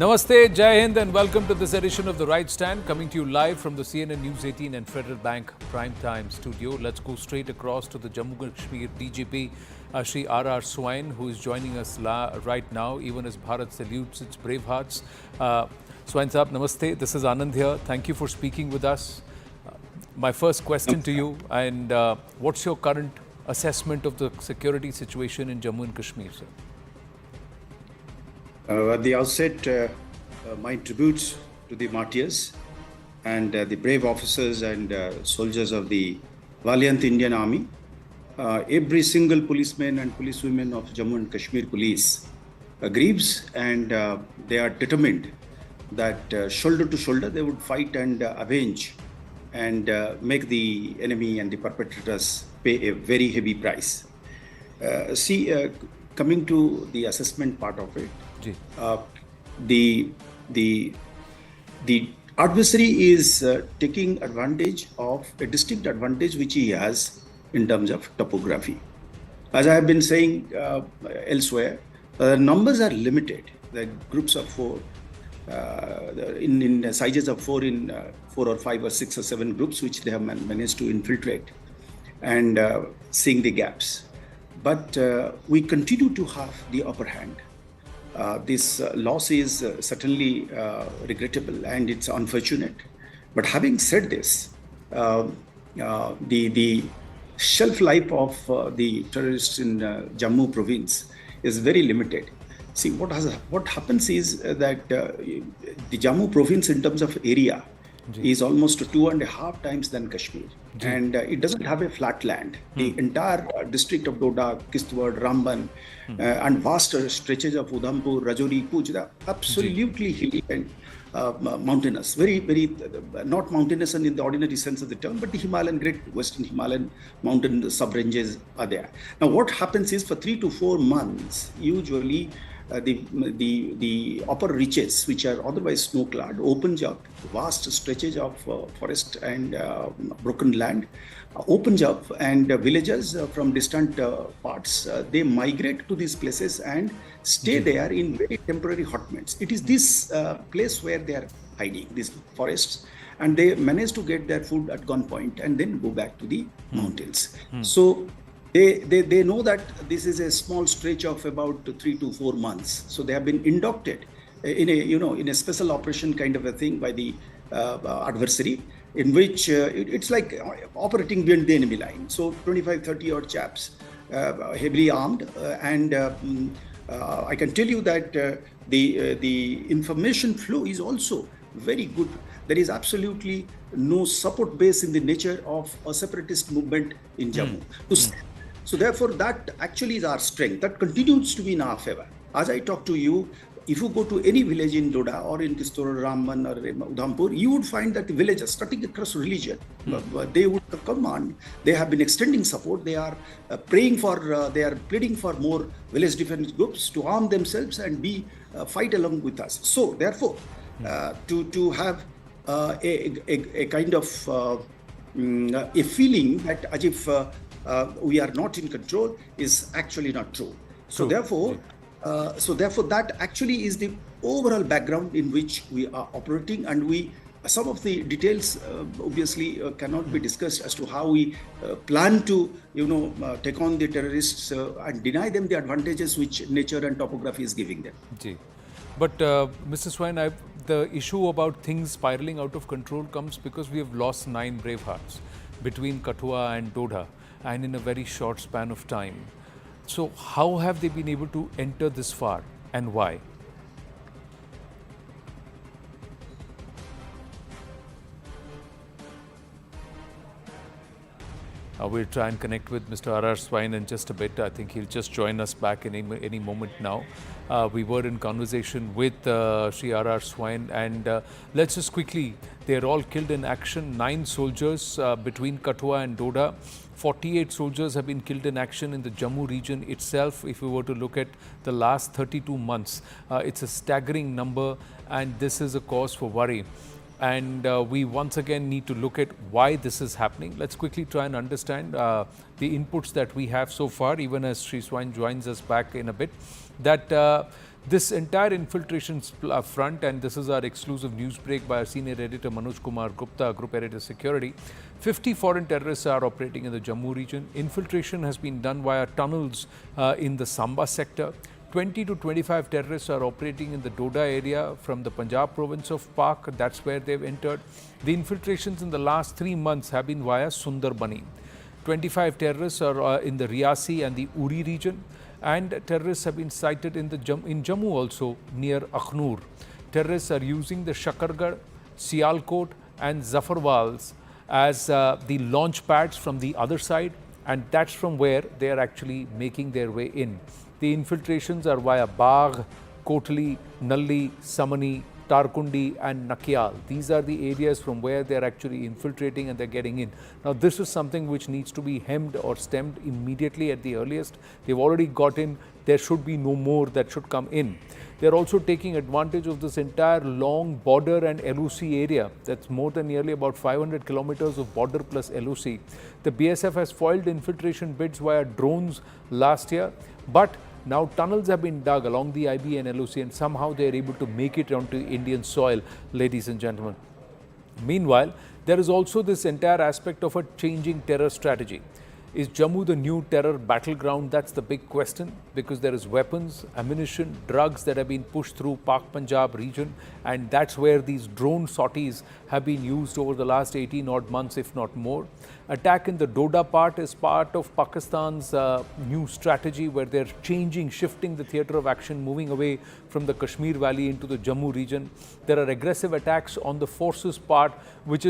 Namaste, Jai Hind, and welcome to this edition of The Right Stand, coming to you live from the CNN News 18 and Federal Bank Prime Time studio. Let's go straight across to the Jammu and Kashmir DGP, Shri R.R. Swain, who is joining us right now, even as Bharat salutes its brave hearts. Swain Saab, Namaste. This is Anand here. Thank you for speaking with us. My first question to you, and what's your current assessment of the security situation in Jammu and Kashmir, sir? At the outset, my tributes to the martyrs and the brave officers and soldiers of the valiant Indian Army. Every single policeman and policewoman of Jammu and Kashmir Police grieves, and they are determined that shoulder to shoulder they would fight and avenge and make the enemy and the perpetrators pay a very heavy price. Coming to the assessment part of it, the adversary is taking advantage of a distinct advantage which he has in terms of topography. As I have been saying elsewhere, numbers are limited. The groups of four, in sizes of four, in 4 or 5 or 6 or 7 groups, which they have managed to infiltrate and seeing the gaps. But we continue to have the upper hand. This loss is certainly regrettable and it's unfortunate. But having said this, the shelf life of the terrorists in Jammu province is very limited. See, what happens is that the Jammu province in terms of area is almost 2.5 times than Kashmir. And it doesn't have a flat land. The entire district of Doda, Kathua, Ramban, and vast stretches of Udhampur, Rajouri-Poonch, they are absolutely hilly and mountainous. Very, very, not mountainous in the ordinary sense of the term, but the Himalayan, great Western Himalayan mountain sub-ranges are there. Now, what happens is for 3 to 4 months, usually the upper reaches, which are otherwise snow-clad, opens up vast stretches of forest and broken land, opens up, and villagers from distant parts, they migrate to these places and stay there in very temporary hotbeds. It is this place where they are hiding, these forests, and they manage to get their food at gunpoint and then go back to the mountains. So they know that this is a small stretch of about 3 to 4 months. So they have been inducted in a special operation kind of a thing by the adversary, in which it's like operating beyond the enemy line. So 25-30 odd chaps, heavily armed, and I can tell you that the information flow is also very good. There is absolutely no support base in the nature of a separatist movement in Jammu. So therefore, that actually is our strength. That continues to be in our favor. As I talk to you, if you go to any village in Doda or in Kistor, Ramban or Udhampur, you would find that the villagers, starting across religion, they would command. They have been extending support. They are praying for, they are pleading for more village defense groups to arm themselves and fight along with us. So therefore, to have a kind of a feeling that as if we are not in control is actually not true. So therefore, that actually is the overall background in which we are operating, and some of the details obviously cannot be discussed as to how we plan to take on the terrorists and deny them the advantages which nature and topography is giving them. But Mr. Swain, the issue about things spiraling out of control comes because we have lost 9 brave hearts between Kathua and Doda, and in a very short span of time. So how have they been able to enter this far, and why? We'll try and connect with Mr. R.R. Swain in just a bit. I think he'll just join us back in any moment now. We were in conversation with Sri R.R. Swain, and let's just quickly, they're all killed in action. 9 soldiers between Kathua and Doda. 48 soldiers have been killed in action in the Jammu region itself. If we were to look at the last 32 months, it's a staggering number, and this is a cause for worry. And we once again need to look at why this is happening. Let's quickly try and understand the inputs that we have so far, even as Sri Swain joins us back in a bit, that This entire infiltration front, and this is our exclusive news break by our senior editor Manoj Kumar Gupta, Group Editor Security. 50 foreign terrorists are operating in the Jammu region. Infiltration has been done via tunnels in the Samba sector. 20 to 25 terrorists are operating in the Doda area from the Punjab province of Pak. That's where they've entered. The infiltrations in the last 3 months have been via Sundarbani. 25 terrorists are in the Reasi and the Uri region. And terrorists have been sighted in Jammu also, near Akhnur. Terrorists are using the Shakargarh, Sialkot and Zafarwals as the launch pads from the other side, and that's from where they are actually making their way in. The infiltrations are via Bagh, Kotli, Nalli, Samani, Tarkundi and Nakyal. These are the areas from where they are actually infiltrating and they're getting in. Now this is something which needs to be hemmed or stemmed immediately at the earliest. They've already got in. There should be no more that should come in. They're also taking advantage of this entire long border and LOC area. That's more than nearly about 500 kilometers of border plus LOC. The BSF has foiled infiltration bids via drones last year, but now tunnels have been dug along the IB and LOC and somehow they are able to make it onto Indian soil, ladies and gentlemen. Meanwhile, there is also this entire aspect of a changing terror strategy. Is Jammu the new terror battleground? That's the big question, because there is weapons, ammunition, drugs that have been pushed through Pak-Punjab region, and that's where these drone sorties have been used over the last 18 odd months, if not more. Attack in the Doda part is part of Pakistan's new strategy, where they're shifting the theatre of action, moving away from the Kashmir Valley into the Jammu region. There are aggressive attacks on the forces part, which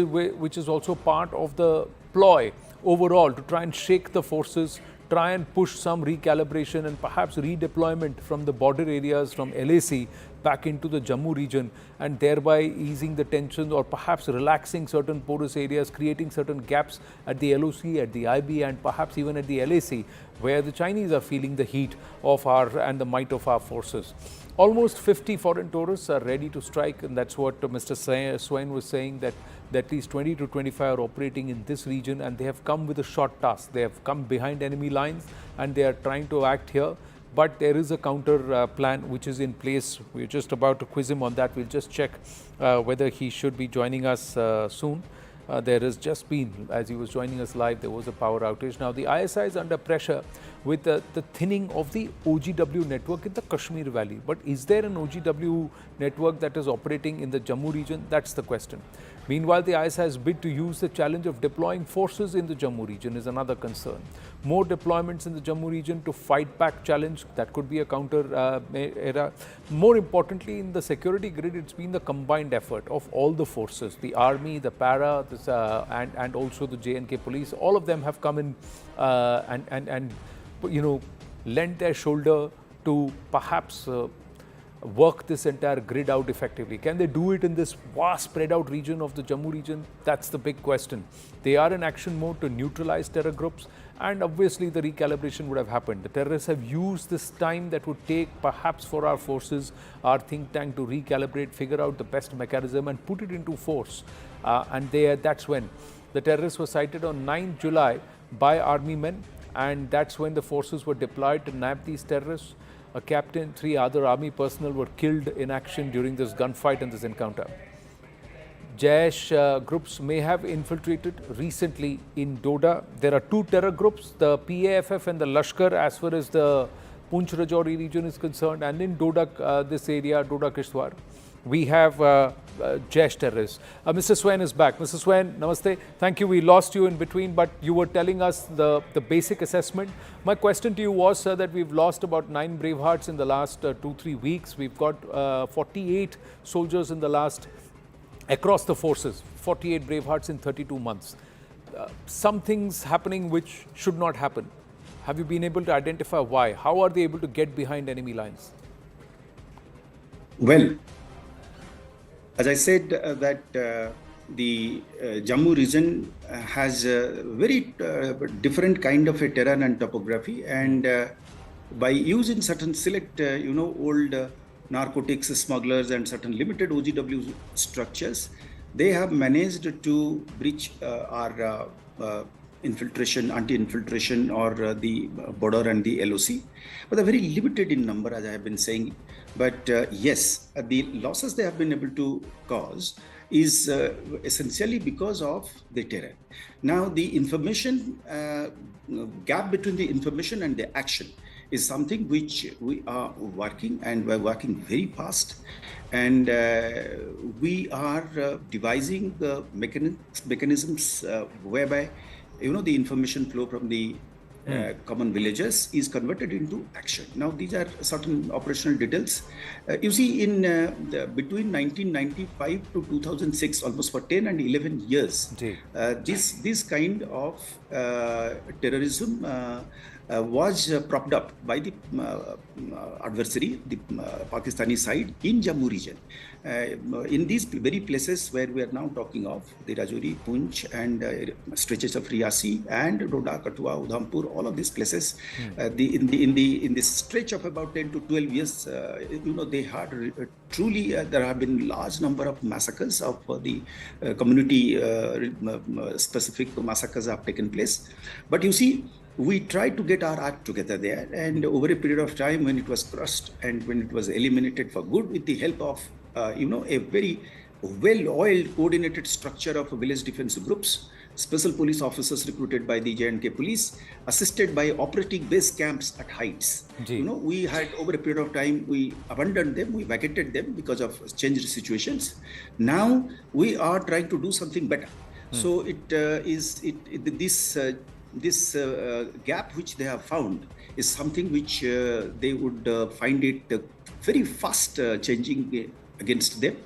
is also part of the ploy overall to try and shake the forces, try and push some recalibration and perhaps redeployment from the border areas from LAC back into the Jammu region, and thereby easing the tensions or perhaps relaxing certain porous areas, creating certain gaps at the LOC, at the IB and perhaps even at the LAC, where the Chinese are feeling the heat of and the might of our forces. Almost 50 foreign tourists are ready to strike, and that's what Mr. Swain was saying, that at least 20 to 25 are operating in this region, and they have come with a short task. They have come behind enemy lines and they are trying to act here. But there is a counter plan which is in place. We're just about to quiz him on that. We'll just check whether he should be joining us soon. There has just been, as he was joining us live, there was a power outage. Now the ISI is under pressure with the thinning of the OGW network in the Kashmir Valley. But is there an OGW network that is operating in the Jammu region? That's the question. Meanwhile, the ISI's bid to use the challenge of deploying forces in the Jammu region is another concern. More deployments in the Jammu region to fight back challenge, that could be a counter era. More importantly, in the security grid, it's been the combined effort of all the forces, the army, the para, and also the J&K police. All of them have come in and lent their shoulder to perhaps work this entire grid out effectively. Can they do it in this vast spread out region of the Jammu region? That's the big question. They are in action mode to neutralize terror groups, and obviously the recalibration would have happened. The terrorists have used this time that would take perhaps for our forces, our think tank, to recalibrate, figure out the best mechanism and put it into force. That's when the terrorists were sighted on 9 July by army men, and that's when the forces were deployed to nab these terrorists. A captain, 3 other army personnel were killed in action during this gunfight and this encounter. Jaish groups may have infiltrated recently in Doda. There are 2 terror groups, the PAFF and the Lashkar, as far as the Poonch Rajouri region is concerned, and in Doda, this area, Doda Kishtwar, we have Jaish terrorists. Mr. Swain is back. Mr. Swain, namaste. Thank you. We lost you in between, but you were telling us the basic assessment. My question to you was, sir, that we've lost about 9 brave hearts in the last 2-3 weeks. We've got 48 soldiers in the last, across the forces, 48 brave hearts in 32 months. Some things happening which should not happen. Have you been able to identify why? How are they able to get behind enemy lines? Well, as I said, that the Jammu region has a very different kind of a terrain and topography, and by using certain select, old narcotics smugglers and certain limited OGW structures, they have managed to breach our infiltration, anti-infiltration, or the border and the LOC, but they're very limited in number, as I have been saying. But yes, the losses they have been able to cause is essentially because of the terror. Now, the information gap between the information and the action is something which we are working, and we're working very fast. And we are devising the mechanisms whereby, the information flow from the common villages is converted into action. Now, these are certain operational details. You see, in between 1995 to 2006, almost for 10 and 11 years, this kind of terrorism was propped up by the adversary, the Pakistani side, in Jammu region. In these very places where we are now talking of, the Rajouri-Poonch and stretches of Reasi and Doda, Kathua, Udhampur, all of these places, in this stretch of about 10 to 12 years, they had truly, there have been large number of massacres of the community specific massacres have taken place. But you see, we tried to get our act together there, and over a period of time, when it was crushed and when it was eliminated for good, with the help of a very well-oiled, coordinated structure of village defense groups, special police officers recruited by the J&K police, assisted by operating base camps at heights. We had, over a period of time, we abandoned them, we vacated them because of changed situations. Now we are trying to do something better. So this gap which they have found is something which they would find it very fast changing against them.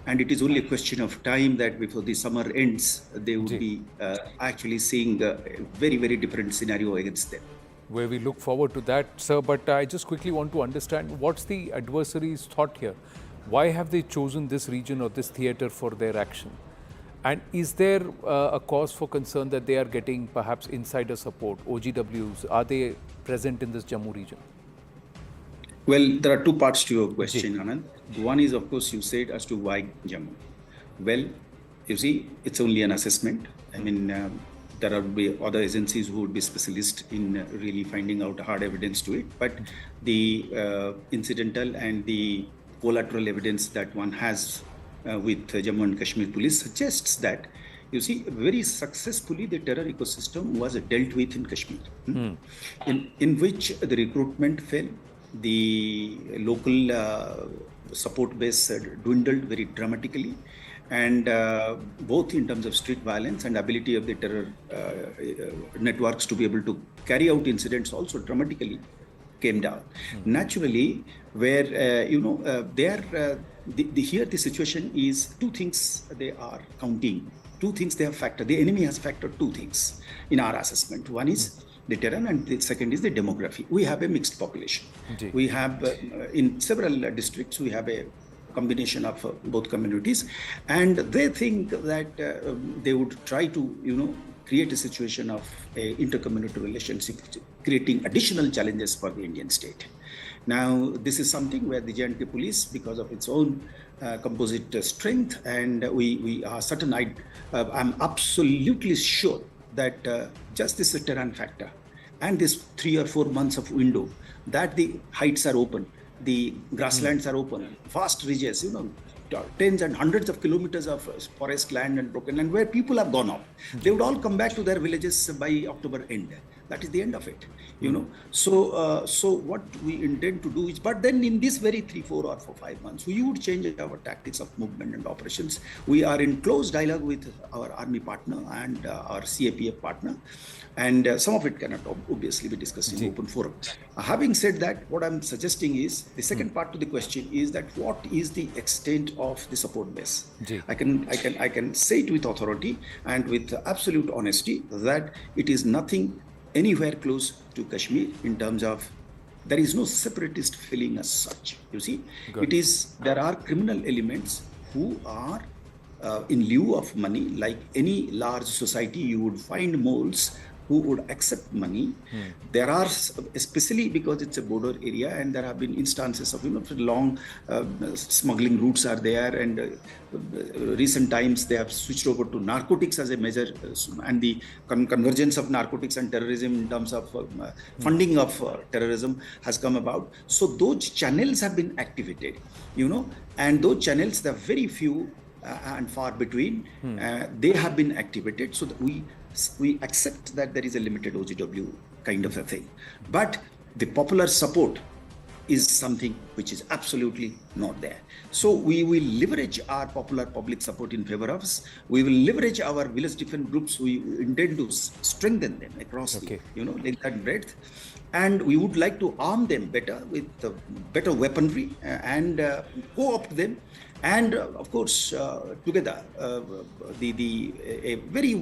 And it is only a question of time that before the summer ends, they would be actually seeing a very, very different scenario against them. Where we look forward to that, sir. But I just quickly want to understand, what's the adversary's thought here? Why have they chosen this region or this theatre for their action? And is there a cause for concern that they are getting perhaps insider support, OGWs? Are they present in this Jammu region? Well, there are two parts to your question, Anand. One is, of course, you said as to why Jammu. Well, you see, it's only an assessment. I mean, there will be other agencies who would be specialists in really finding out hard evidence to it. But the incidental and the collateral evidence that one has with Jammu and Kashmir police suggests that, you see, very successfully the terror ecosystem was dealt with in Kashmir, in which the recruitment fell, the local support base dwindled very dramatically, and both in terms of street violence and ability of the terror networks to be able to carry out incidents also dramatically came down. Naturally, where here the situation is two things they are counting, two things they have factored. The enemy has factored two things in our assessment. One is the terrain, and the second is the demography. We have a mixed population. We have in several districts we have a combination of both communities, and they think that they would try to create a situation of a inter-community relationship, creating additional challenges for the Indian state. Now, this is something where the J&K police, because of its own composite strength, and we are certain, I'm absolutely sure that just this terrain factor and this 3 or 4 months of window, that the heights are open, the grasslands are open, vast ridges, tens and hundreds of kilometers of forest land and broken land where people have gone off. They would all come back to their villages by October end. That is the end of it, So what we intend to do is, but then in this very 3, 4 or 5 months, we would change our tactics of movement and operations. We are in close dialogue with our army partner and our CAPF partner, and some of it cannot obviously be discussed in open forum. Having said that, what I'm suggesting is, the second part to the question is that what is the extent of the support base? I can say it with authority and with absolute honesty that it is nothing anywhere close to Kashmir in terms of, there is no separatist feeling as such. You see, there are criminal elements who are in lieu of money, like any large society, you would find moles who would accept money. There are, especially because it's a border area, and there have been instances of long smuggling routes are there, and recent times they have switched over to narcotics as a measure, and the convergence of narcotics and terrorism in terms of funding of terrorism has come about. So those channels have been activated, and those channels, there are very few and far between. They have been activated, so that we accept that there is a limited OGW kind of a thing. But the popular support is something which is absolutely not there. So we will leverage our popular public support in favor of us. We will leverage our village defense groups. We intend to strengthen them across the length and breadth. And we would like to arm them better with better weaponry and co-opt them. And of course, together, a very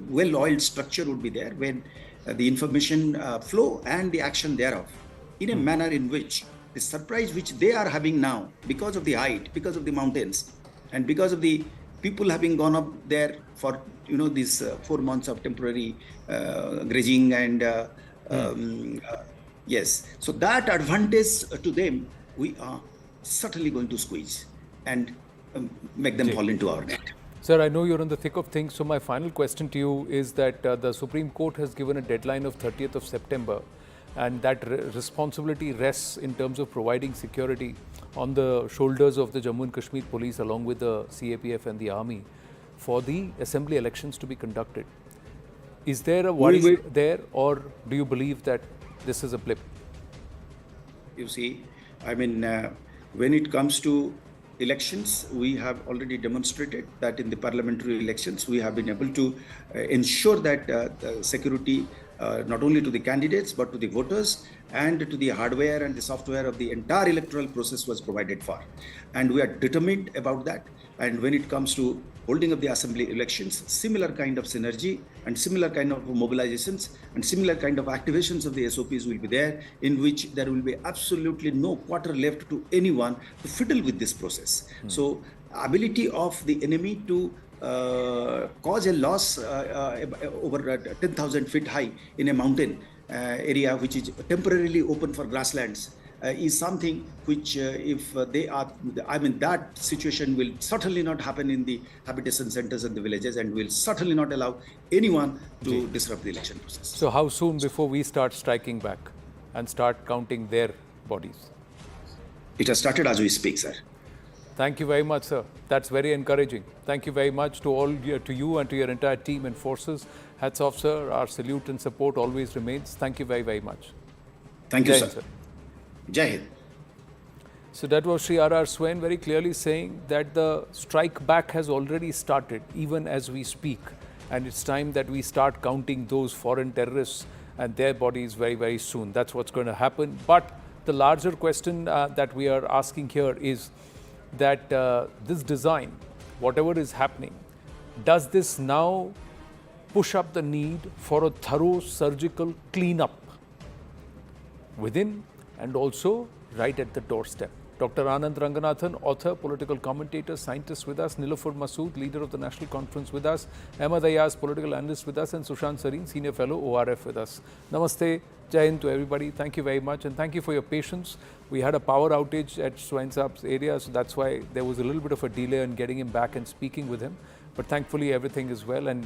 well-oiled structure would be there when the information flow and the action thereof, in a manner in which the surprise which they are having now, because of the height, because of the mountains, and because of the people having gone up there for these 4 months of temporary grazing and yes, so that advantage to them, we are certainly going to squeeze and make them fall into our net. Sir, I know you're in the thick of things, so my final question to you is that the Supreme Court has given a deadline of 30th of September, and that responsibility rests in terms of providing security on the shoulders of the Jammu and Kashmir police along with the CAPF and the army for the assembly elections to be conducted. Is there a worry there, or do you believe that this is a blip? You see, I mean, when it comes to elections, we have already demonstrated that in the parliamentary elections, we have been able to ensure that the security not only to the candidates, but to the voters and to the hardware and the software of the entire electoral process was provided for. And we are determined about that. And when it comes to holding of the assembly elections, similar kind of synergy and similar kind of mobilizations and similar kind of activations of the SOPs will be there, in which there will be absolutely no quarter left to anyone to fiddle with this process. So ability of the enemy to cause a loss over 10,000 feet high in a mountain area which is temporarily open for grasslands is something which if they are, I mean, that situation will certainly not happen in the habitation centers and the villages, and will certainly not allow anyone to disrupt the election process. So how soon before we start striking back and start counting their bodies? It has started as we speak, sir. Thank you very much, sir. That's very encouraging. Thank you very much to all, to you and to your entire team and forces. Hats off, sir. Our salute and support always remains. Thank you very, very much. Thank you, sir. Jai Hind. So that was Shri R.R. Swain very clearly saying that the strike back has already started, even as we speak. And it's time that we start counting those foreign terrorists and their bodies very, very soon. That's what's going to happen. But the larger question that we are asking here is that this design, whatever is happening, does this now push up the need for a thorough surgical cleanup within and also right at the doorstep? Dr. Anand Ranganathan, author, political commentator, scientist with us, Nilufar Masood, leader of the National Conference with us, Ahmed Ayaz, political analyst with us, and Sushant Sareen, senior fellow, ORF with us. Namaste, Jai Hind to everybody. Thank you very much, and thank you for your patience. We had a power outage at Swain Saab's area, so that's why there was a little bit of a delay in getting him back and speaking with him. But thankfully, everything is well, and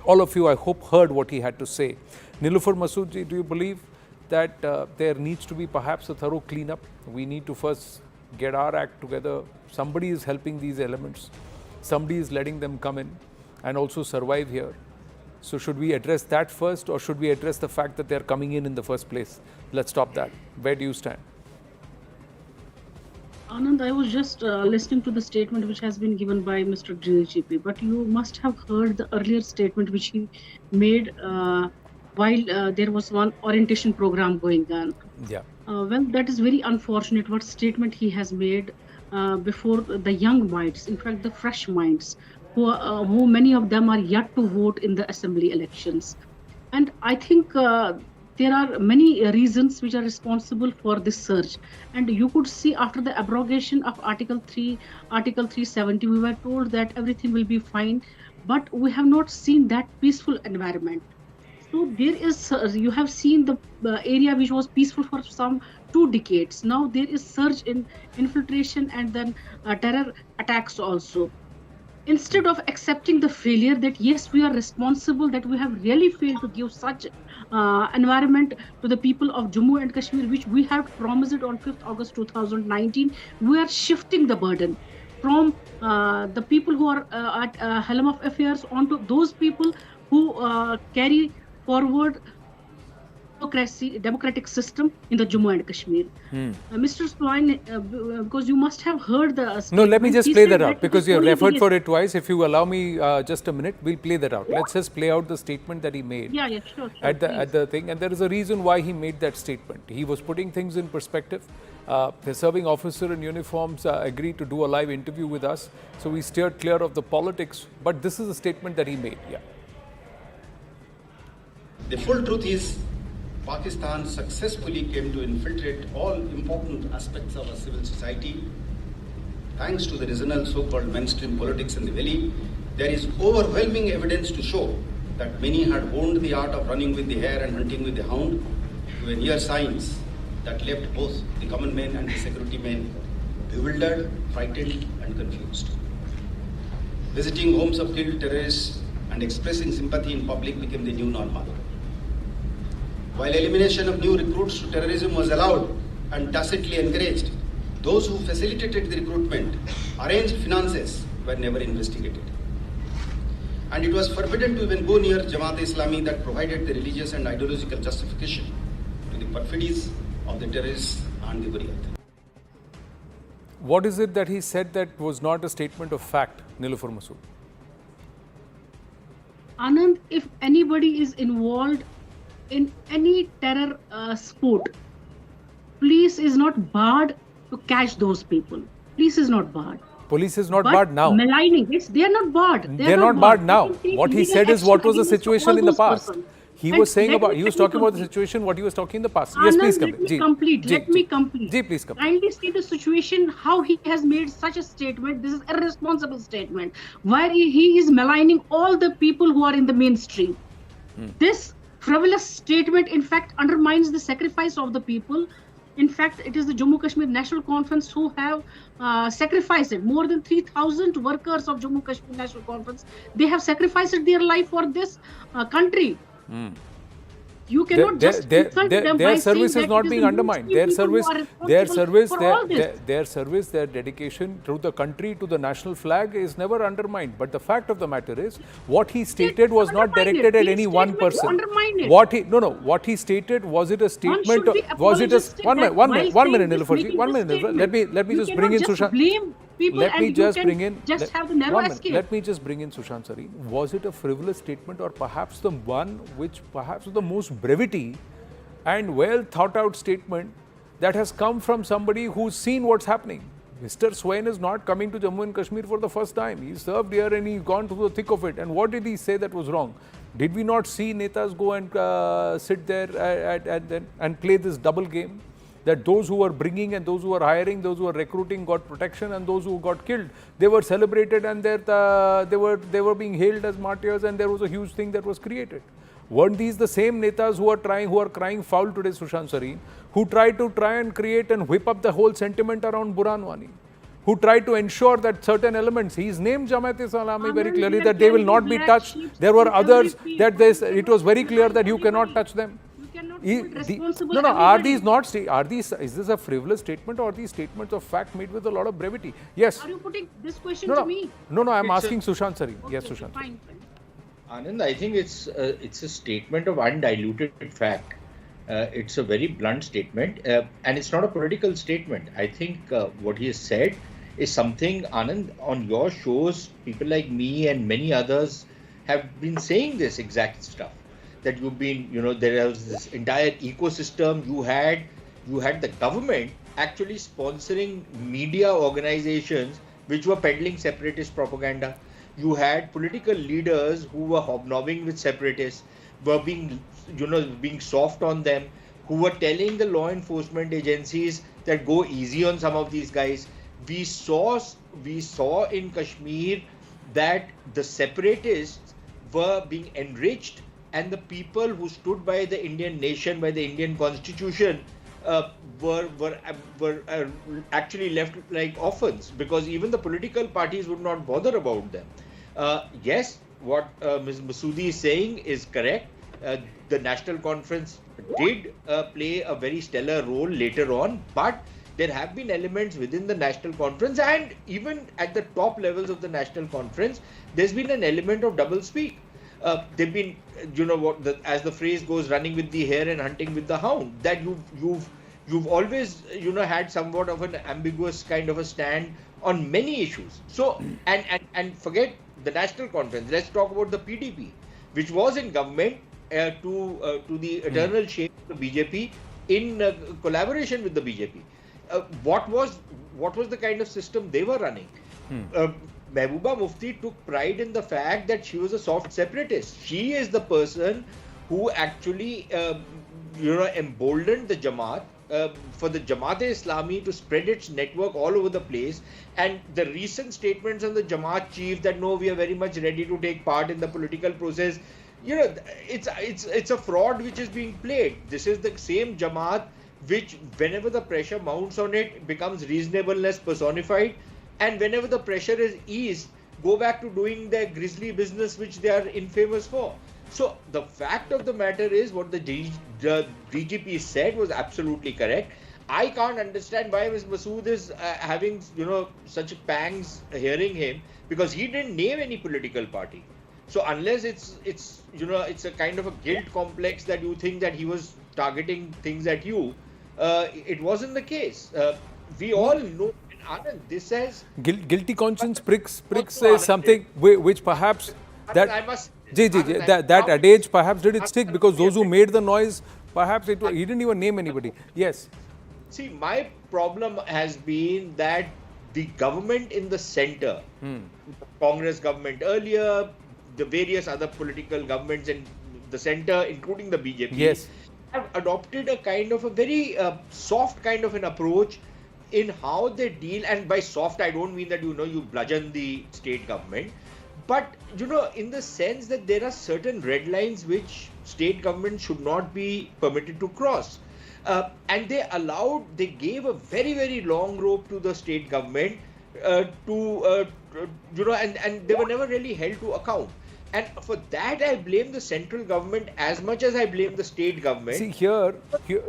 all of you, I hope, heard what he had to say. Nilufar Masood ji, do you believe that there needs to be perhaps a thorough cleanup? We need to first get our act together. Somebody is helping these elements. Somebody is letting them come in and also survive here. So should we address that first, or should we address the fact that they're coming in the first place? Let's stop that. Where do you stand? Anand, I was just listening to the statement which has been given by Mr. DGP, but you must have heard the earlier statement which he made while there was one orientation program going on. Yeah. Well, that is very unfortunate what statement he has made before the young minds, in fact, the fresh minds, who many of them are yet to vote in the assembly elections. And I think there are many reasons which are responsible for this surge. And you could see after the abrogation of Article 370, we were told that everything will be fine, but we have not seen that peaceful environment. So there is, you have seen the area which was peaceful for some 2 decades. Now there is surge in infiltration and then terror attacks also. Instead of accepting the failure that yes, we are responsible, that we have really failed to give such environment to the people of Jammu and Kashmir, which we have promised it on 5th August 2019, we are shifting the burden from the people who are at helm of affairs onto those people who carry forward democratic system in the Jammu and Kashmir. Mr. Swine, because you must have heard the No, let me statement. just He play said that out it because is you have only referred the- for it twice. If you allow me just a minute, we'll play that out. Let's just play out the statement that he made Yeah, sure. at Please. the thing. And there is a reason why he made that statement. He was putting things in perspective. The serving officer in uniforms agreed to do a live interview with us. So we steered clear of the politics. But this is a statement that he made. Yeah. The full truth is, Pakistan successfully came to infiltrate all important aspects of our civil society. Thanks to the regional so-called mainstream politics in the valley, there is overwhelming evidence to show that many had honed the art of running with the hare and hunting with the hound to a near science that left both the common men and the security men bewildered, frightened and confused. Visiting homes of killed terrorists and expressing sympathy in public became the new normal. While elimination of new recruits to terrorism was allowed and tacitly encouraged, those who facilitated the recruitment, arranged finances, were never investigated. And it was forbidden to even go near Jamaat-e-Islami that provided the religious and ideological justification to the perfidies of the terrorists and the Buriyat. What is it that he said that was not a statement of fact, Nilufar Masood? Anand, if anybody is involved in any terror sport, police is not barred to catch those people. Police is not barred. Police is not But barred now. maligning, they are not barred. They're not barred now. They can take What he legal said is what action was the against situation all in the those past. persons. He And was saying let about, me he was let me talking about the complete. situation, what he was talking in the past. Yes, Anand, please let come. me Ji, complete. ji, Let me ji. complete. Ji, please complete. Kindly see the situation, how he has made such a statement. This is a irresponsible statement, where he is maligning all the people who are in the mainstream. This frivolous statement, in fact, undermines the sacrifice of the people. In fact, it is the Jammu Kashmir National Conference who have sacrificed it. More than 3,000 workers of Jammu Kashmir National Conference, they have sacrificed their life for this country. You cannot just insult them by their saying service that is not it being the undermined. mainstream Their people service, who are responsible for all this. their service, their dedication to the country, to the national flag is never undermined. But the fact of the matter is, what he stated was not directed at any one person. What he stated, was it a statement? Was it a one minute, Nilufar? 1 minute, Nilufar. Let me just bring in Sushant. Let me just bring in. Let me just bring in Sushant Sareen. Was it a frivolous statement, or perhaps the one which perhaps the most brevity and well thought out statement that has come from somebody who's seen what's happening? Mr. Swain is not coming to Jammu and Kashmir for the first time. He served here and he's gone through the thick of it. And what did he say that was wrong? Did we not see Netas go and sit there and play this double game? That those who were bringing and those who were hiring, those who were recruiting got protection, and those who got killed, they were celebrated and they were being hailed as martyrs, and there was a huge thing that was created. Weren't these the same Netas who are crying foul today, Sushant Sareen, who tried to create and whip up the whole sentiment around Burhan Wani, who tried to ensure that certain elements, he's named Jamaat-e-Islami very clearly, that they will not be touched. There were others that it was very clear that you cannot touch them. Is this a frivolous statement, or are these statements of fact made with a lot of brevity? Yes. Are you putting this question to me? No, I'm asking Sushant Sareen. Yes, Sushant. Fine. Anand, I think it's a statement of undiluted fact. It's a very blunt statement, and it's not a political statement. I think what he has said is something, Anand, on your shows, people like me and many others have been saying this exact stuff. That you've been, there was this entire ecosystem. You had the government actually sponsoring media organizations which were peddling separatist propaganda. You had political leaders who were hobnobbing with separatists, were being soft on them, who were telling the law enforcement agencies that go easy on some of these guys. We saw in Kashmir that the separatists were being enriched and the people who stood by the Indian nation, by the Indian constitution, were actually left like orphans, because even the political parties would not bother about them. Yes, what Ms. Masoodi is saying is correct. The National Conference did play a very stellar role later on, but there have been elements within the National Conference, and even at the top levels of the National Conference, there's been an element of doublespeak. They've been, as the phrase goes, running with the hare and hunting with the hound. That you've always, had somewhat of an ambiguous kind of a stand on many issues. So, and forget the National Conference. Let's talk about the PDP, which was in government to the eternal shame of the BJP in collaboration with the BJP. What was the kind of system they were running? Mehbooba Mufti took pride in the fact that she was a soft separatist. She is the person who actually, emboldened the Jamaat for the Jamaat-e-Islami to spread its network all over the place. And the recent statements on the Jamaat chief that no, we are very much ready to take part in the political process. It's a fraud which is being played. This is the same Jamaat which, whenever the pressure mounts on it, becomes reasonableness personified, and whenever the pressure is eased, go back to doing their grisly business which they are infamous for. So the fact of the matter is, what the DGP said was absolutely correct. I can't understand why Ms. Masood is having such pangs hearing him, because he didn't name any political party. So unless it's a kind of a guilt complex that you think that he was targeting things at you, it wasn't the case. We all know, Anand, this says guilty conscience pricks is something which perhaps that I must that adage perhaps did it stick, because those who made the noise, perhaps he didn't even name anybody. Yes. See, my problem has been that the government in the center, Congress government earlier, the various other political governments in the center, including the BJP, yes, have adopted a kind of a very soft kind of an approach in how they deal. And by soft, I don't mean that you bludgeon the state government, but in the sense that there are certain red lines which state government should not be permitted to cross. And they gave a very, very long rope to the state government and they were never really held to account. And for that, I blame the central government as much as I blame the state government. See, here should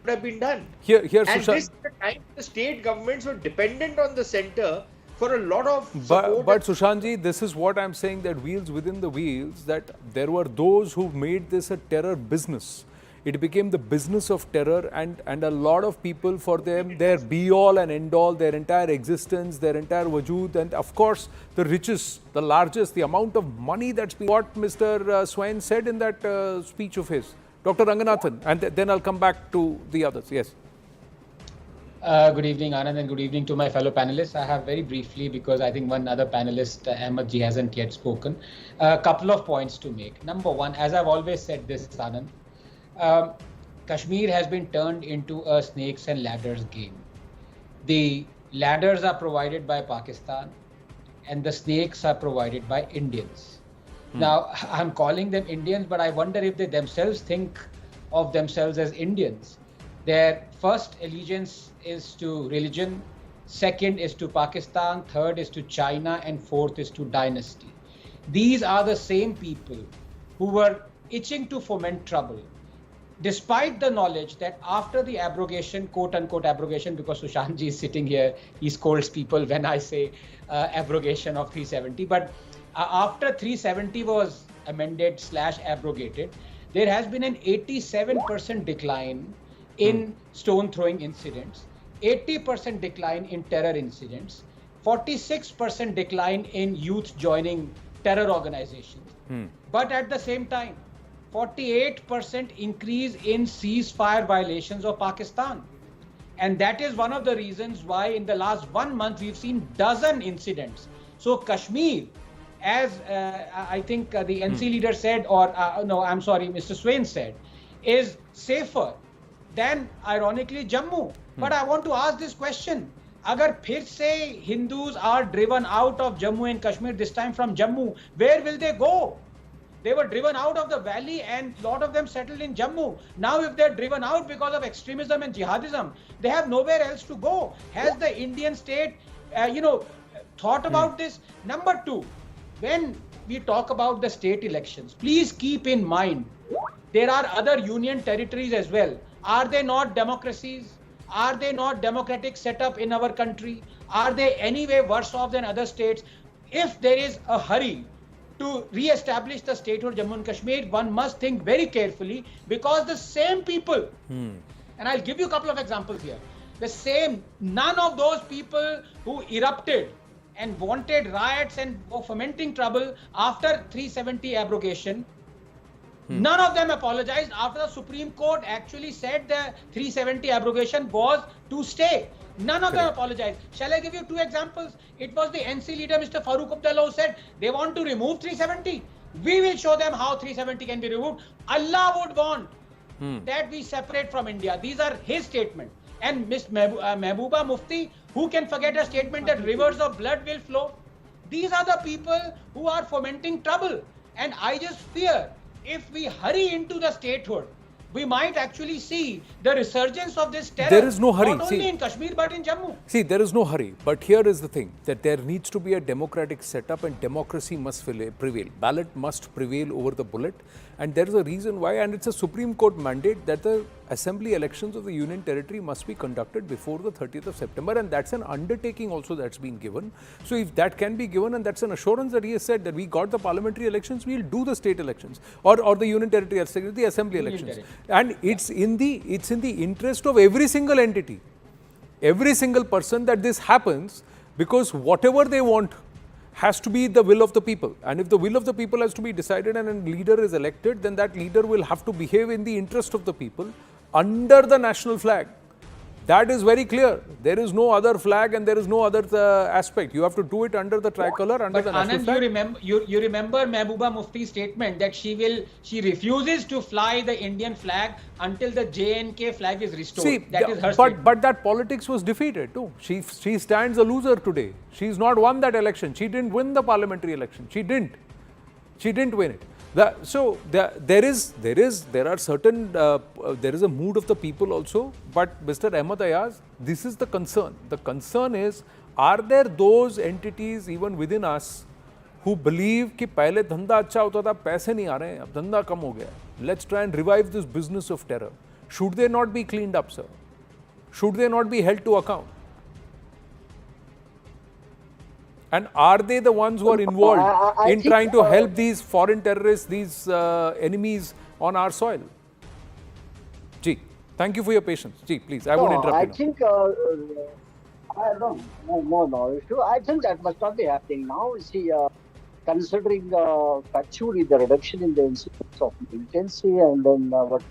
have been done. Here, and Sushant, this is the time the state governments were dependent on the center for a lot of support. But Sushantji, this is what I'm saying, that wheels within the wheels, that there were those who made this a terror business. It became the business of terror, and a lot of people, for them, their be-all and end-all, their entire existence, their entire wajood, and of course, the richest, the largest, the amount of money that's been, what Mr. Swain said in that speech of his. Dr. Ranganathan, and then I'll come back to the others. Yes. Good evening, Anand, and good evening to my fellow panelists. I have very briefly, because I think one other panelist, Ahmed Ji, hasn't yet spoken, a couple of points to make. Number one, as I've always said this, Anand, Kashmir has been turned into a snakes and ladders game. The ladders are provided by Pakistan and the snakes are provided by Indians. Now, I'm calling them Indians, but I wonder if they themselves think of themselves as Indians. Their first allegiance is to religion, second is to Pakistan, third is to China, and fourth is to dynasty. These are the same people who were itching to foment trouble, despite the knowledge that after the abrogation, quote-unquote abrogation, because Sushantji is sitting here, he scolds people when I say abrogation of 370, but after 370 was amended / abrogated, there has been an 87% decline in stone throwing incidents, 80% decline in terror incidents, 46% decline in youth joining terror organizations. But at the same time, 48% increase in ceasefire violations of Pakistan. And that is one of the reasons why in the last 1 month we've seen dozen incidents. So Kashmir, as I think the NC leader said, or no, I'm sorry, Mr. Swain said, is safer than, ironically, Jammu. But I want to ask this question. Agar phir se Hindus are driven out of Jammu and Kashmir, this time from Jammu, where will they go? They were driven out of the valley and a lot of them settled in Jammu. Now if they're driven out because of extremism and jihadism, they have nowhere else to go. Has the Indian state, thought about this? Number two, when we talk about the state elections, please keep in mind, there are other union territories as well. Are they not democracies? Are they not democratic setup in our country? Are they anyway worse off than other states? If there is a hurry to re-establish the statehood Jammu and Kashmir, one must think very carefully, because the same people, and I'll give you a couple of examples here, none of those people who erupted and wanted riots and were fomenting trouble after 370 abrogation, none of them apologized after the Supreme Court actually said the 370 abrogation was to stay. None of them apologized. Shall I give you two examples? It was the NC leader, Mr. Farooq Abdullah, who said they want to remove 370. We will show them how 370 can be removed. Allah would want that we separate from India. These are his statements. And Ms. Mehbooba Mufti, who can forget a statement that rivers of blood will flow? These are the people who are fomenting trouble. And I just fear, if we hurry into the statehood, we might actually see the resurgence of this terror. There is no hurry. Not only in Kashmir, but in Jammu. See, there is no hurry. But here is the thing, that there needs to be a democratic setup and democracy must prevail. Ballot must prevail over the bullet. And there is a reason why, and it's a Supreme Court mandate that the assembly elections of the Union Territory must be conducted before the 30th of September. And that's an undertaking also that's been given. So if that can be given, and that's an assurance that he has said that we got the parliamentary elections, we'll do the state elections or the Union Territory, the assembly elections. And it's in the interest of every single entity, every single person that this happens, because whatever they want has to be the will of the people. And if the will of the people has to be decided and a leader is elected, then that leader will have to behave in the interest of the people under the national flag. That is very clear. There is no other flag and there is no other aspect. You have to do it under the tricolor, under the national flag. You remember Mehbooba Mufti's statement that she refuses to fly the Indian flag until the JNK flag is restored. See, that is her statement. But that politics was defeated too. She stands a loser today. She's not won that election. She didn't win the parliamentary election. She didn't win it. There is a mood of the people also, but Mr. Ahmed Ayaz, this is the concern. The concern is, are there those entities even within us who believe कि पहले धंधा अच्छा होता था, पैसे नहीं आ रहे हैं, अब धंधा कम हो गया. Let's try and revive this business of terror. Should they not be cleaned up, sir? Should they not be held to account? And are they the ones who are involved in trying to help these foreign terrorists, these enemies on our soil? Ji, thank you for your patience. Ji, please, I won't interrupt you. I don't know more knowledge too. I think that must not be happening now. See, considering factually the reduction in the incidence of militancy and then what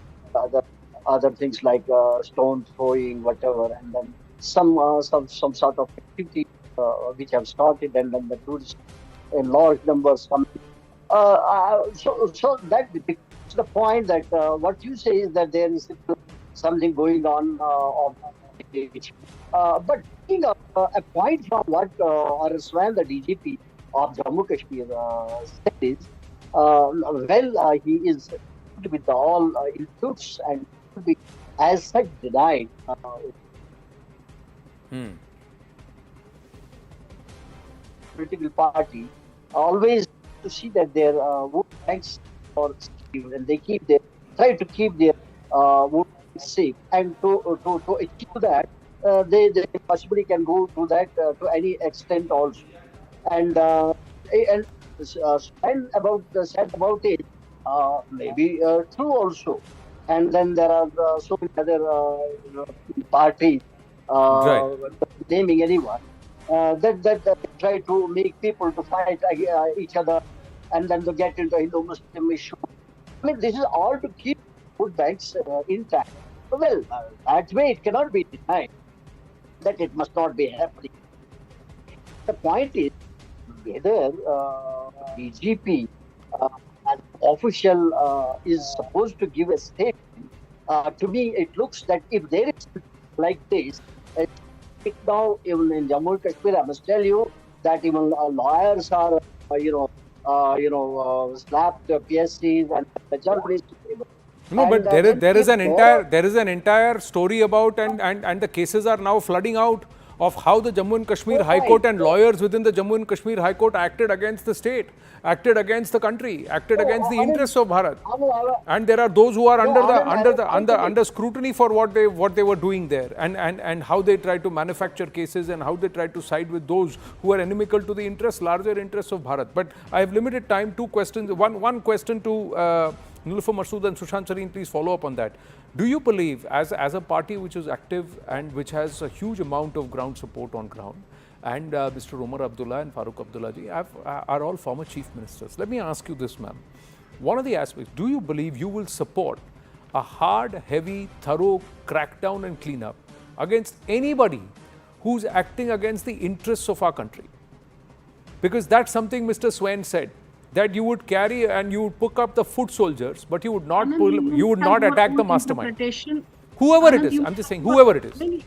other things like stone throwing, whatever, and then some sort of activity which have started, and then the tourists in large numbers coming. So that becomes the point that what you say is that there is something going on. But taking a point from what Arswan, the DGP of Jammu Kashmir, said is, he is with all inputs and be as such denied. Political party always to see that their vote banks are safe, and they try to keep their vote banks safe, and to achieve that they possibly can go to that to any extent also, and said about it maybe true also, and then there are so many other parties naming anyone. That try to make people to fight each other, and then to get into Hindu-Muslim issue. I mean, this is all to keep food banks intact. Well, that way it cannot be denied that it must not be happening. The point is whether DGP as official is supposed to give a statement. To me, it looks that if there is like this, now even in Jammu and Kashmir, I must tell you that even lawyers are, slapped PSCs and the journalists. No, but there is an entire story about and the cases are now flooding out of how the Jammu and Kashmir High Court and lawyers within the Jammu and Kashmir High Court acted against the state, acted against the country, acted against the interests of Bharat. And there are those who are under scrutiny for what they were doing there, and how they try to manufacture cases and how they try to side with those who are inimical to the larger interests of Bharat. But I have limited time. Two questions. One question to Nilufar Masood and Sushant Sareen, please follow up on that. Do you believe, as a party which is active and which has a huge amount of ground support on ground, and Mr. Omar Abdullah and Farooq Abdullah ji are all former chief ministers? Let me ask you this, ma'am. One of the aspects, do you believe you will support a hard, heavy, thorough crackdown and cleanup against anybody who's acting against the interests of our country? Because that's something Mr. Swain said, that you would carry and you would pick up the foot soldiers, but you would not attack the mastermind. Whoever it is, I'm just saying, whoever it is. See,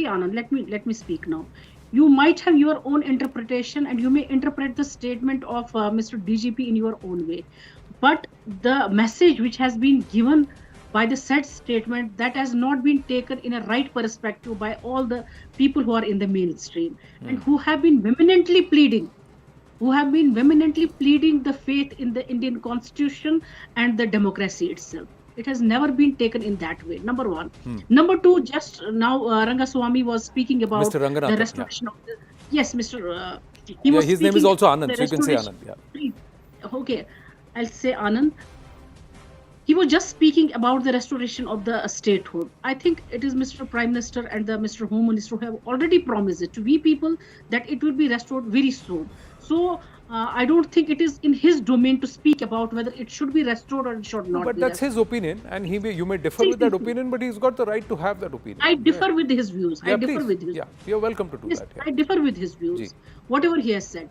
Anand, let me speak now. You might have your own interpretation, and you may interpret the statement of Mr. DGP in your own way. But the message which has been given by the said statement, that has not been taken in a right perspective by all the people who are in the mainstream and who have been vehemently pleading the faith in the Indian constitution and the democracy itself. It has never been taken in that way, number one. Number two, just now Rangaswamy was speaking about Mr. the restoration of the... Yes, Mr. His name is also Anand, so you can say Anand. Yeah. Okay, I'll say Anand. He was just speaking about the restoration of the statehood. I think it is Mr. Prime Minister and the Mr. Home Minister who have already promised it to we people that it will be restored very soon. So I don't think it is in his domain to speak about whether it should be restored or it should not. But that's his opinion, and you may differ with that opinion, but he's got the right to have that opinion. I differ with his views. Yeah, you're welcome to do that. I differ with his views. Whatever he has said.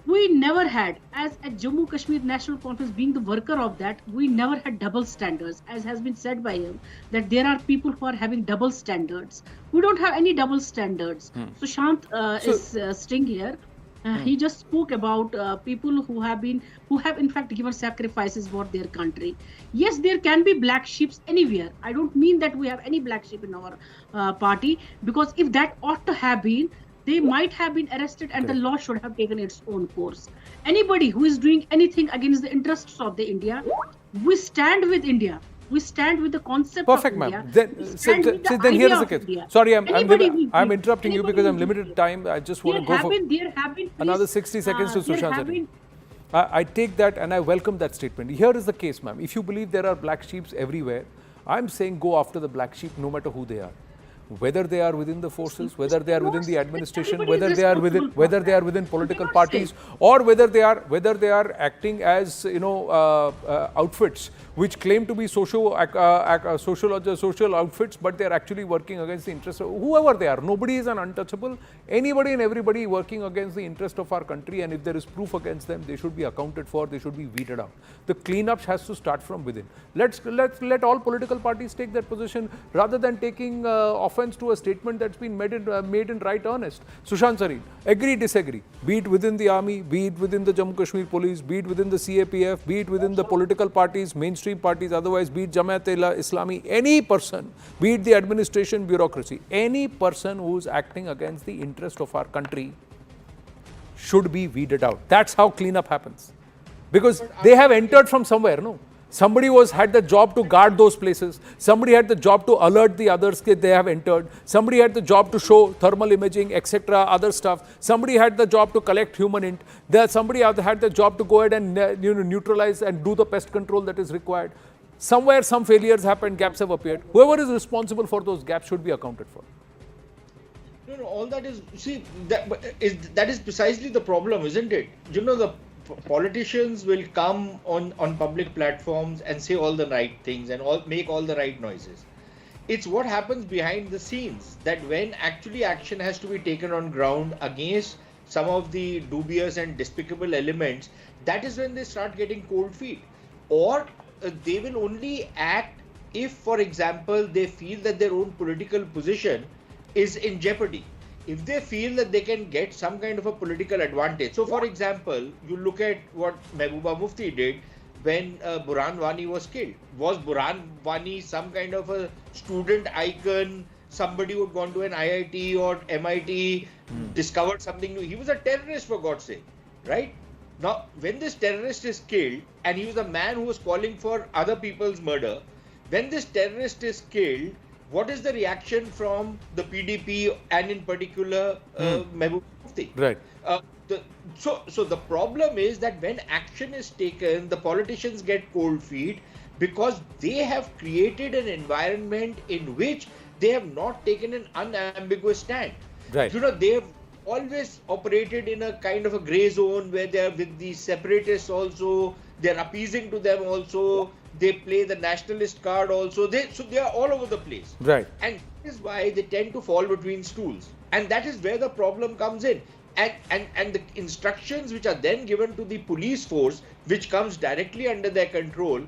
We never had, as a Jammu Kashmir National Conference being the worker of that, we never had double standards, as has been said by him, that there are people who are having double standards. We don't have any double standards. So Shant is staying here. He just spoke about people who have in fact given sacrifices for their country. Yes, there can be black sheep anywhere. I don't mean that we have any black sheep in our party, because if that ought to have been, they might have been arrested and the law should have taken its own course. Anybody who is doing anything against the interests of the India, we stand with India. We stand with the concept of India. Perfect, ma'am. Then here is the case. Sorry, I'm interrupting you because I'm limited time. I just want to go for another 60 seconds to Sushant. I take that and I welcome that statement. Here is the case, ma'am. If you believe there are black sheep everywhere, I'm saying go after the black sheep no matter who they are. Whether they are within the forces, whether they are within the administration, whether they are within political parties, or whether they are acting as outfits which claim to be social outfits, but they are actually working against the interests of whoever they are. Nobody is an untouchable. Anybody and everybody working against the interest of our country, and if there is proof against them, they should be accounted for. They should be weeded out. The cleanup has to start from within. Let all political parties take that position rather than taking offense to a statement that's been made in right earnest. Sushant Sareen, agree, disagree, be it within the army, be it within the Jammu Kashmir police, be it within the CAPF, be it within the political parties, mainstream parties, otherwise be it Jamaat-e-Islami, any person, be it the administration, bureaucracy, any person who is acting against the interest of our country should be weeded out. That's how cleanup happens. Because they have entered from somewhere, no? Somebody had the job to guard those places. Somebody had the job to alert the others that they have entered. Somebody had the job to show thermal imaging, etc., other stuff. Somebody had the job to collect human int. Somebody had the job to go ahead and neutralize and do the pest control that is required. Somewhere some failures happened, gaps have appeared. Whoever is responsible for those gaps should be accounted for. No, all that is, see, that is precisely the problem, isn't it? The politicians will come on public platforms and say all the right things and make all the right noises. It's what happens behind the scenes, that when actually action has to be taken on ground against some of the dubious and despicable elements, that is when they start getting cold feet. Or they will only act if, for example, they feel that their own political position is in jeopardy. if they feel that they can get some kind of a political advantage. So, for example, you look at what Mehbooba Mufti did when Burhan Wani was killed. Was Burhan Wani some kind of a student icon, somebody who had gone to an IIT or MIT, discovered something new? He was a terrorist, for God's sake, right? Now, when this terrorist is killed, and he was a man who was calling for other people's murder, when this terrorist is killed, what is the reaction from the PDP and in particular Mehbooba Mufti? Right. So the problem is that when action is taken, the politicians get cold feet because they have created an environment in which they have not taken an unambiguous stand. Right. You know, they have always operated in a kind of a grey zone where they are with the separatists also, they are appeasing to them also, they play the nationalist card also, so they are all over the place. Right. And that is why they tend to fall between stools. And that is where the problem comes in. And the instructions which are then given to the police force, which comes directly under their control,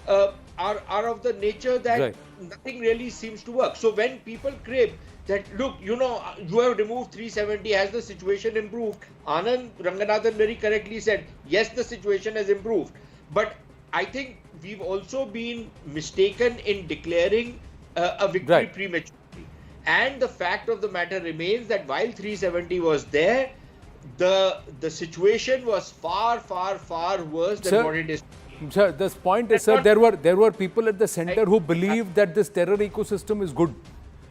are of the nature that nothing really seems to work. So when people crib that, look, you know, you have removed 370, has the situation improved? Anand Ranganathan very correctly said, yes, the situation has improved. But I think we've also been mistaken in declaring a victory prematurely. And the fact of the matter remains that while 370 was there, the situation was far, far, far worse than what it is. Sir, this point is, sir, there were people at the center who believed that this terror ecosystem is good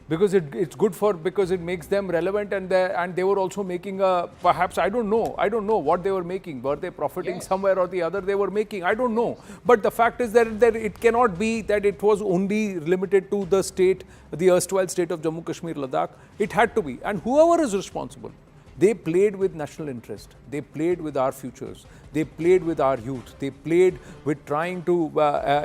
because it's good because it makes them relevant, and they were also making perhaps I don't know what they were making. Were they profiting somewhere or the other? They were making, I don't know. But the fact is that it cannot be that it was only limited to the state, the erstwhile state of Jammu Kashmir, Ladakh. It had to be, and whoever is responsible. They played with national interest. They played with our futures. They played with our youth. They played with trying to,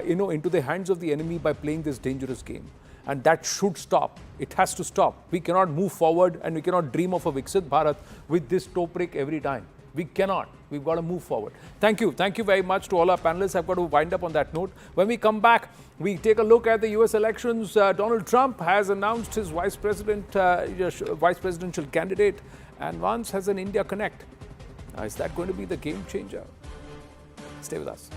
into the hands of the enemy by playing this dangerous game. And that should stop. It has to stop. We cannot move forward and we cannot dream of a Viksit Bharat with this toe prick every time. We cannot. We've got to move forward. Thank you. Thank you very much to all our panelists. I've got to wind up on that note. When we come back, we take a look at the US elections. Donald Trump has announced his vice presidential candidate, and Vance has an India Connect. Is that going to be the game changer? Stay with us.